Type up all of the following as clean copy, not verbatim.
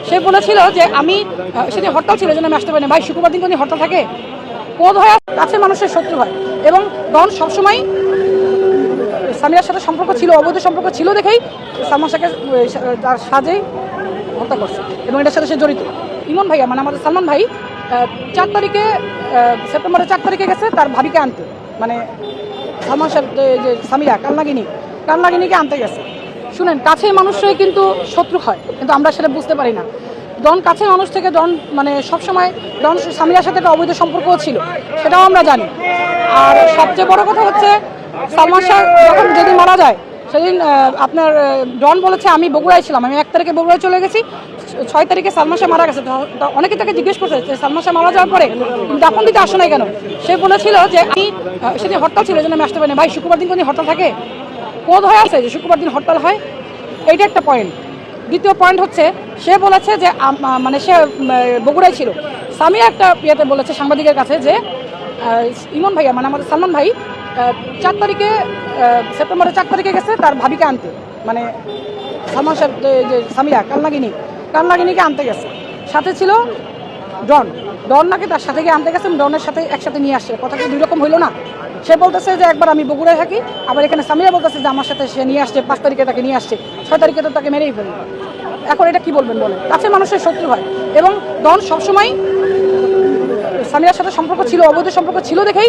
সে বলেছিল যে আমি সেদিন হরতাল ছিল জন্য আমি আসতে পারিনি। ভাই, শুক্রবার দিন কোনো হরতাল থাকে? কোদ হয়ে কাছের মানুষের শত্রু হয়। এবং ডন সবসময় সামিরার সাথে সম্পর্ক ছিল, অবৈধ সম্পর্ক ছিল দেখেই সালমান শাহকে তার সাজেই হত্যা করছে এবং এটার সাথে সে জড়িত। ইমন ভাইয়া মানে আমাদের সালমান ভাই 4 তারিখে সেপ্টেম্বরের 4 তারিখে গেছে তার ভাবিকে আনতে, মানে সালমান শাহ যে সামিরা কান্নাগিনীকে আনতে গেছে। শুনেন, কাছের মানুষরাই কিন্তু শত্রু হয়, কিন্তু আমরা সেটা বুঝতে পারি না। ডন কাছের মানুষ থেকে ডন মানে সবসময় ডন সামিরার সাথে একটা অবৈধ সম্পর্কও ছিল, সেটাও আমরা জানি। আর সবচেয়ে বড় কথা হচ্ছে সালমান শাহ যখন যেদিন মারা যায় সেদিন আপনার ডন বলেছে আমি বগুড়ায় ছিলাম, আমি 1 তারিখে বগুড়ায় চলে গেছি, 6 তারিখে সালমান শাহ মারা গেছে। অনেকে তাকে জিজ্ঞেস করছে যে সালমান শাহ মারা যাওয়ার পরে দাফন দিতে আসে নাই কেন? সে বলেছিল যে আমি সেদিন হরতাল ছিল জন্য আমি আসতে পারিনি। ভাই, শুক্রবার দিন কোনো হরতাল থাকে? কোদ হয়ে আছে যে শুক্রবার দিন হরতাল হয়, এইটা একটা পয়েন্ট। দ্বিতীয় পয়েন্ট হচ্ছে সে বলেছে যে মানে সে বগুড়ায় ছিল। সামিয়া একটা ইয়েতে বলেছে সাংবাদিকের কাছে যে ইমন ভাইয়া মানে আমাদের সালমান ভাই 4 তারিখে সেপ্টেম্বরের 4 তারিখে গেছে তার ভাবিকে আনতে, মানে সালমান শাহ যে সামিরা কান্নাগিনীকে আনতে গেছে। সাথে ছিল ডন নাকি তার সাথে গিয়ে আনতে গেছে, ডনের সাথে একসাথে নিয়ে আসছে। কথাটা 2 রকম হইলো না? সে বলতেছে যে একবার আমি বগুড়ায় থাকি, আবার এখানে সামিরা বলতেছে যে আমার সাথে সে নিয়ে আসছে, 5 তারিখে তাকে নিয়ে আসছে, 6 তারিখে তো তাকে মেরেই ফেলল। এখন এটা কি বলবেন বলে? কাছের মানুষের শত্রু হয়। এবং ডন সবসময় সামিরার সাথে সম্পর্ক ছিল, অবৈধ সম্পর্ক ছিল দেখেই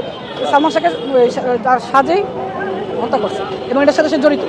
সালমান শাহকে তার সাজেই হত্যা করছে এবং এটার সাথে সে জড়িত।